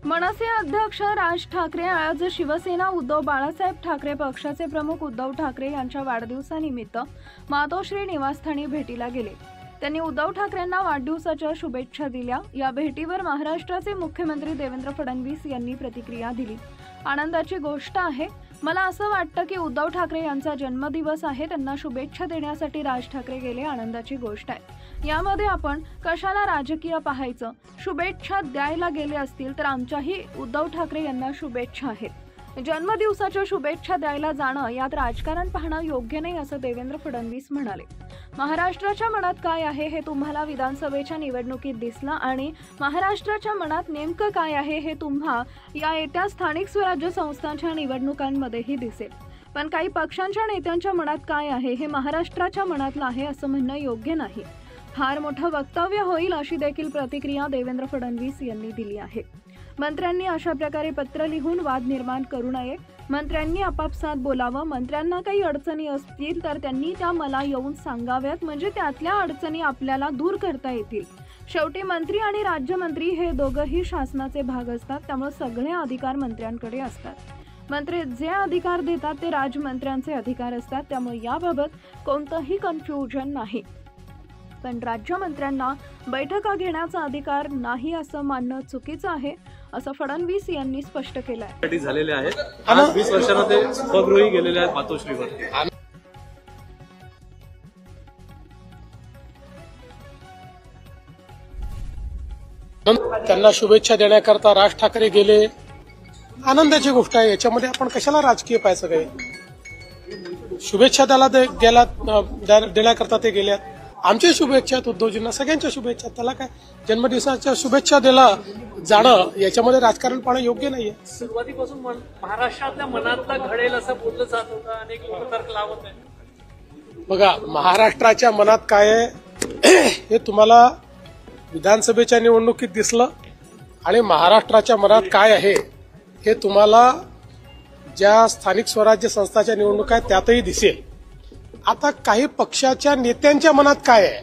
मनसे अध्यक्ष राज ठाकरे आज शिवसेना उद्धव बाळासाहेब ठाकरे पक्षाचे प्रमुख उद्धव ठाकरे यांच्या वाढदिवसानिमित्त मातोश्री निवासस्थानी भेटीला गेले। त्यांनी उद्धव ठाकरेंना वाढदिवसाच्या शुभेच्छा दिल्या। या भेटीवर महाराष्ट्राचे मुख्यमंत्री देवेंद्र फडणवीस यांनी प्रतिक्रिया दिली। आनंदाची गोष्ट आहे, मला असं वाटतं की उद्धव ठाकरे यांचा जन्मदिवस आहे, त्यांना शुभेच्छा देण्यासाठी राज ठाकरे गेले। आनंदाची गोष्ट आहे, यामध्ये आपण कशाला राजकीय पाहायचं। शुभेच्छा द्यायला गेले असतील तर आमच्याही उद्धव ठाकरे यांना शुभेच्छा आहेत। जन्मदिवसाच्या शुभेच्छा द्यायला जाणं यात राजकारण पाहणं योग्य नाही असं देवेंद्र फडणवीस म्हणाले। महाराष्ट्राच्या मनात काय आहे हे तुम्हाला विधानसभेच्या निवडणुकीत दिसलं आणि महाराष्ट्राच्या मनात नेमकं काय आहे हे तुम्हा या येत्या स्थानिक स्वराज्य संस्थांच्या निवडणुकांमध्येही दिसेल। पण काही पक्षांच्या नेत्यांच्या मनात काय आहे हे महाराष्ट्राच्या मनातलं आहे असं म्हणणं योग्य नाही। फार मोठं वक्तव्य होईल अशी देखील प्रतिक्रिया देवेंद्र फडणवीस यांनी दिली आहे। मंत्र्यांनी अशा प्रकारे पत्र लिहून वाद निर्माण करू नये। मंत्र्यांनी आपापसात बोलावं। मंत्र्यांना काही अडचणी असतील तर त्यांनी त्या मला येऊन सांगाव्यात, म्हणजे त्यातल्या अडचणी आपल्याला दूर करता येतील। शेवटी मंत्री आणि राज्यमंत्री हे दोघंही शासनाचे भाग असतात, त्यामुळे सगळे अधिकार मंत्र्यांकडे असतात। मंत्री जे अधिकार देतात ते राज्यमंत्र्यांचे अधिकार असतात, त्यामुळे याबाबत कोणतंही कन्फ्युजन नाही। पण राज्यमंत्र्यांना बैठका घेण्याचा अधिकार नाही असं मानणं चुकीचं आहे असं फडणवीस यांनी स्पष्ट केलं आहे। झालेले आहेत आज 20 वर्षांना ते स्वगृही गेलेले आहेत मातोश्रीवर। त्यांना शुभेच्छा देण्याकरता राज ठाकरे गेले, आनंदाची गोष्ट आहे। याच्यामध्ये आपण कशाला राजकीय पाहायचं काय। शुभेच्छा देण्याकरता ते गेल्यात। आमच्या शुभेच्छा आहेत उद्धवजींना, सगळ्यांच्या शुभेच्छा। त्याला काय जन्मदिवसाच्या शुभेच्छा द्यायला जाणं याच्यामध्ये राजकारण पाहणं योग्य नाहीये। सुरुवातीपासून महाराष्ट्रातल्या मनातलं घडेल असं बोललं जात होतं, अनेक लोक तर्क लावत आहेत। बघा, महाराष्ट्राच्या मनात काय आहे हे तुम्हाला विधानसभेच्या निवडणुकीत दिसलं आणि महाराष्ट्राच्या मनात काय आहे हे तुम्हाला ज्या स्थानिक स्वराज्य संस्थांच्या निवडणुका आहेत त्यातही दिसेल। आता काही पक्षाच्या नेत्यांच्या मनात काय आहे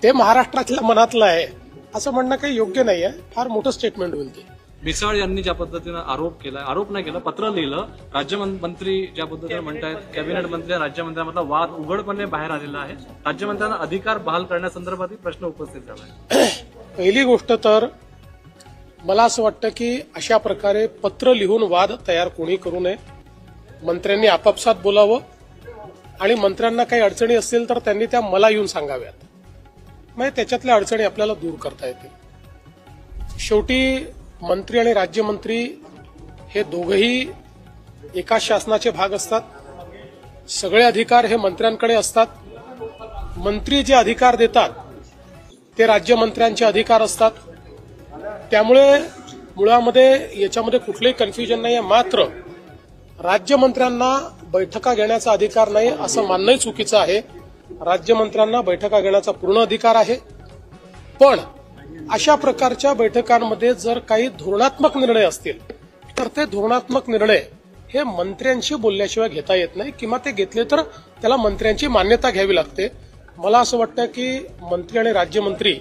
ते महाराष्ट्रातल्या मनातलं आहे असं म्हणणं काही योग्य नाही आहे। फार मोठं स्टेटमेंट होईल ते। मिसाळ यांनी ज्या पद्धतीनं आरोप केला, आरोप नाही केला, पत्र लिहिलं, राज्यमंत्री ज्या पद्धतीने म्हणतायत, कॅबिनेट मंत्री राज्यमंत्र्यांमधला वाद उघडपणे बाहेर आलेला आहे। राज्यमंत्र्यांना अधिकार बहाल करण्यासंदर्भात प्रश्न उपस्थित झाला आहे। पहिली गोष्ट तर मला असं वाटतं की अशा प्रकारे पत्र लिहून वाद तयार कोणी करू नये। मंत्र्यांनी आपापसात बोलावं आणि मंत्र्यांना काही अडचणी असतील तर त्यांनी त्या मला येऊन सांगाव्यात, म्हणजे त्याच्यातल्या अडचणी आपल्याला दूर करता येतील। शेवटी मंत्री आणि राज्यमंत्री हे दोघंही एकाच शासनाचे भाग असतात। सगळे अधिकार हे मंत्र्यांकडे असतात। मंत्री जे अधिकार देतात ते राज्यमंत्र्यांचे अधिकार असतात। त्यामुळे मुळामध्ये याच्यामध्ये कुठलंही कन्फ्युजन नाही आहे। मात्र राज्यमंत्र्यांना बैठका घेण्याचा अधिकार नाही असं मानणंही चुकीचं आहे। राज्यमंत्र्यांना बैठका घेण्याचा पूर्ण अधिकार आहे, पण अशा प्रकारच्या बैठकांमध्ये जर काही धोरणात्मक निर्णय असतील तर ते धोरणात्मक निर्णय हे मंत्र्यांशी बोलल्याशिवाय घेता येत नाही, किंवा ते घेतले तर त्याला मंत्र्यांची मान्यता घ्यावी लागते। मला असं वाटतं की मंत्री आणि राज्यमंत्री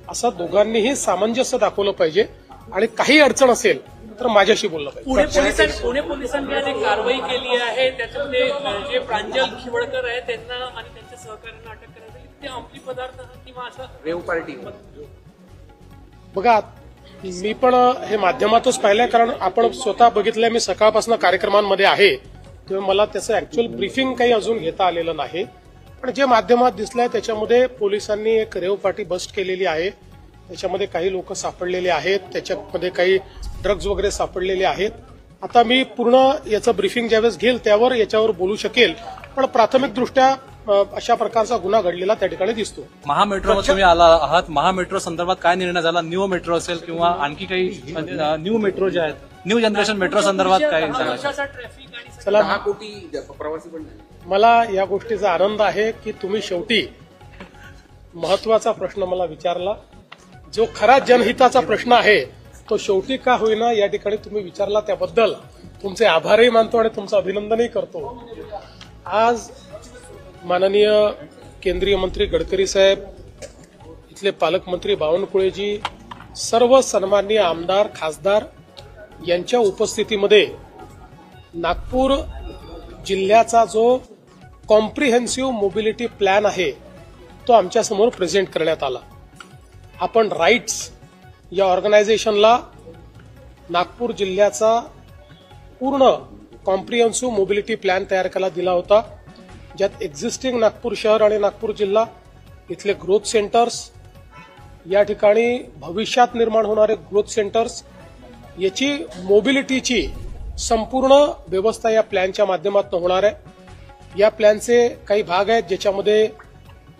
असं दोघांनीही सामंजस्य दाखवलं पाहिजे आणि काही अडचण असेल तर माझ्याशी बोललं पाहिजे। पुणे पोलिसांनी आज एक कारवाई केली आहे, त्याच्यामध्ये जे प्रांजल खिवडकर आहे त्यांना आणि त्यांच्या सहकार्यांना अटक करण्यात आली। ते अंमली पदार्थ किंवा असं रेव पार्टी बघा, मी पण हे माध्यमातच पाहिलंय, कारण आपण स्वतः बघितलंय। मी सकाळपासून कार्यक्रमांमध्ये आहे, तेव्हा मला त्याचं ऍक्च्युअल ब्रीफिंग काही अजून घेता आलेलं नाही। पण जे माध्यमात दिसलंय त्याच्यामध्ये पोलिसांनी एक रेव पार्टी बस्ट केलेली आहे, त्याच्यामध्ये काही लोक सापडलेले आहेत, त्याच्यामध्ये काही ड्रग्ज वगैरे सापडलेले आहेत। आता मी पूर्ण याचं ब्रीफिंग ज्यावेळेस घेईल त्यावर याच्यावर बोलू शकेल, पण प्राथमिक दृष्ट्या अशा प्रकारचा गुन्हा घडलेला त्या ठिकाणी दिसतो। महामेट्रोमध्ये तुम्ही आला आहात, महामेट्रो संदर्भात काय निर्णय झाला? न्यू मेट्रो असेल किंवा आणखी काही न्यू मेट्रो जे आहेत, न्यू जनरेशन मेट्रो संदर्भात काय चला, मला या गोष्टीचा आनंद आहे की तुम्ही शेवटी महत्वाचा प्रश्न मला विचारला। जो खरा जनहिताचा प्रश्न आहे तो शेवटी का होईना या ठिकाणी तुम्ही विचारला, त्याबद्दल तुमचे आभारही मानतो आणि तुमचं अभिनंदनही करतो। आज माननीय केंद्रीय मंत्री गडकरी साहेब, इथले पालकमंत्री बावनकुळेजी सर्व सन्माननीय आमदार खासदार यांच्या उपस्थितीमध्ये नागपूर जिल्ह्याचा जो कॉम्प्रिहेन्सिव्ह मोबिलिटी प्लॅन आहे तो आमच्यासमोर प्रेझेंट करण्यात आला. आपण राईट्स या ऑर्गनायझेशनला नागपूर जिल्ह्याचा पूर्ण कॉम्प्रिहेन्सिव्ह मोबिलिटी प्लॅन तयार करायला दिला होता, ज्यात एक्झिस्टिंग नागपूर शहर आणि नागपूर जिल्हा इथले ग्रोथ सेंटर्स, या ठिकाणी भविष्यात निर्माण होणारे ग्रोथ सेंटर्स याची मोबिलिटीची संपूर्ण व्यवस्था या प्लॅनच्या माध्यमातून होणार आहे. या प्लॅनचे काही भाग आहेत ज्याच्यामध्ये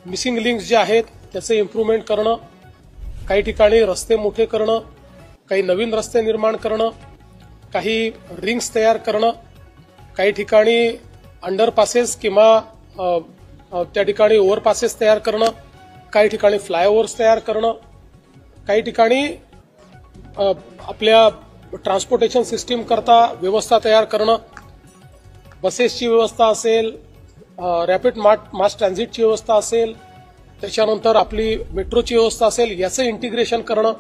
मिसिंग लिंक्स जे आहेत त्याचे इम्प्रूव्हमेंट करणं, काही ठिकाणी रस्ते मोठे करणं, काही नवीन रस्ते निर्माण करणं, काही रिंग्स तयार करणं, काही ठिकाणी अंडरपासेस किंवा त्या ठिकाणी ओव्हरपासेस तयार करणं, काही ठिकाणी फ्लायओव्हर्स तयार करणं, काही ठिकाणी आपल्या ट्रान्सपोर्टेशन सिस्टीम करता व्यवस्था तयार करणं, बसेसची व्यवस्था असेल, रॅपिड मास ट्रान्झिटची व्यवस्था असेल, त्याच्यानंतर आपली मेट्रोची व्यवस्था असेल, याचं इंटिग्रेशन करणं,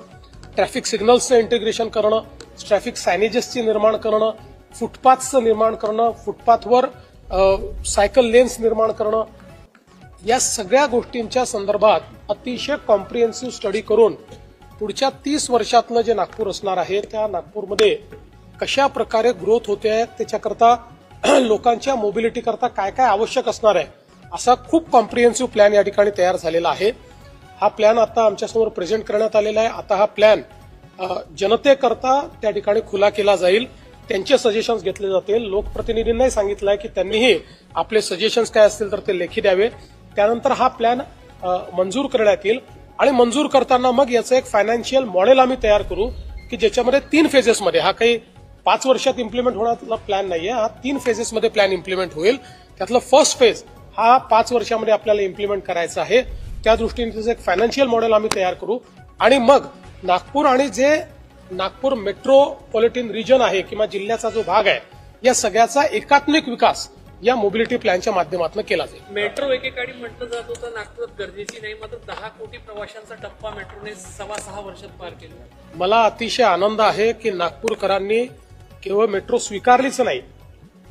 ट्रॅफिक सिग्नल्सचं इंटिग्रेशन करणं, ट्रॅफिक सायनेजेसची निर्माण करणं, फुटपाथचं निर्माण करणं, फुटपाथवर सायकल लेन्स निर्माण करणं, या सगळ्या गोष्टींच्या संदर्भात अतिशय कॉम्प्रिहेन्सिव्ह स्टडी करून पुढच्या 30 वर्षातलं जे नागपूर असणार आहे त्या नागपूरमध्ये कशा प्रकारे ग्रोथ होते आहे, त्याच्याकरता लोकांच्या मोबिलिटी करता काय काय आवश्यक असणार आहे असा खूप कॉम्प्रिहेन्सिव्ह प्लॅन या ठिकाणी तयार झालेला आहे. हा प्लॅन आता आमच्यासमोर प्रेझेंट करण्यात आलेला आहे. आता हा प्लॅन जनतेकरता त्या ठिकाणी खुला केला जाईल, त्यांचे सजेशन्स घेतले जातील. लोकप्रतिनिधींनाही सांगितलं आहे की त्यांनीही आपले सजेशन्स काय असतील तर ते लेखी द्यावे. त्यानंतर हा प्लॅन मंजूर करण्यात येईल आणि मंजूर करताना मग याचं एक फायनान्शियल मॉडेल आम्ही तयार करू की ज्याच्यामध्ये 3 फेजेसमध्ये, हा काही 5 वर्षात इम्प्लिमेंट होण्याचा प्लॅन नाहीये, हा 3 फेजेसमध्ये प्लॅन इम्प्लिमेंट होईल. त्यातलं फर्स्ट फेज हा 5 वर्षामध्ये आपल्याला इम्प्लिमेंट करायचा आहे. त्या दृष्टीने त्याचं एक फायनान्शियल मॉडेल आम्ही तयार करू आणि मग नागपूर आणि जे नागपूर मेट्रोपॉलिटन रिजन आहे किंवा जिल्ह्याचा जो भाग आहे या सगळ्याचा एकात्मिक विकास या मोबिलिटी प्लॅनच्या माध्यमातून केला जाईल. मेट्रो एकेकाळी म्हटलं जात होतं नागपुरात गरजेची नाही, मात्र 10 कोटी प्रवाशांचा टप्पा मेट्रोने 6.5 वर्षात पार केला. मला अतिशय आनंद आहे की नागपूरकरांनी केवळ मेट्रो स्वीकारलीच नाही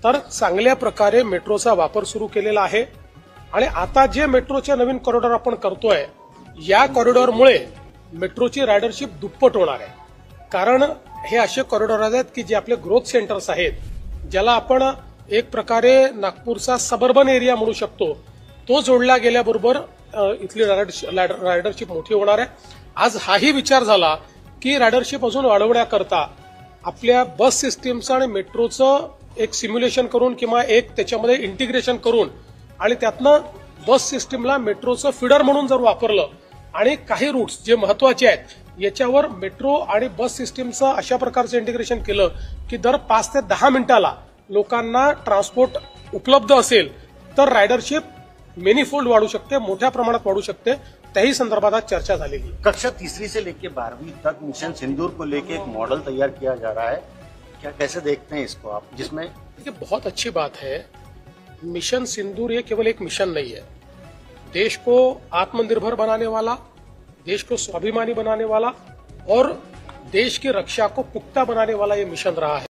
तर चांगल्या प्रकारे मेट्रोचा वापर सुरू केलेला आहे. आणि आता जे मेट्रोचे नवीन कॉरिडॉर आपण करतोय या कॉरिडॉरमुळे मेट्रोची रायडरशिप दुप्पट होणार आहे. कारण हे असे कॉरिडॉर आहेत की जे आपले ग्रोथ सेंटर्स आहेत, ज्याला आपण एक प्रकारे नागपूरचा सबर्बन एरिया म्हणू शकतो, तो जोडला गेल्याबरोबर इथली रायडरशिप मोठी होणार आहे. आज हाही विचार झाला की रायडरशिप अजून वाढवण्याकरता आपल्या बस सिस्टीमचं आणि मेट्रोचं एक सिम्युलेशन करून किंवा एक त्याच्यामध्ये इंटिग्रेशन करून आणि त्यातनं बस सिस्टीमला मेट्रोचं फीडर म्हणून जर वापरलं आणि काही रूट्स जे महत्वाचे आहेत याच्यावर मेट्रो आणि बस सिस्टीमचं अशा प्रकारचं इंटिग्रेशन केलं की दर 5 ते 10 मिनिटाला लोकांना ट्रान्सपोर्ट उपलब्ध असेल तर रायडरशिप मेनीफोल्ड वाढू शकते, मोठ्या प्रमाणात वाढू शकते. त्याही संदर्भात आज चर्चा झालेली. कक्षा 3 से लेकर 12वीं तक मिशन सिंदूर को लेकर एक मॉडल तैयार किया जा रहा है, क्या कैसे देखते हैं इसको आप, जिसमें ये बहुत अच्छी बात है. मिशन सिंदूर ये केवल एक मिशन नहीं है, देश को आत्मनिर्भर बनाने वाला, देश को स्वाभिमानी बनाने वाला और देश की रक्षा को पुख्ता बनाने वाला ये मिशन रहा है.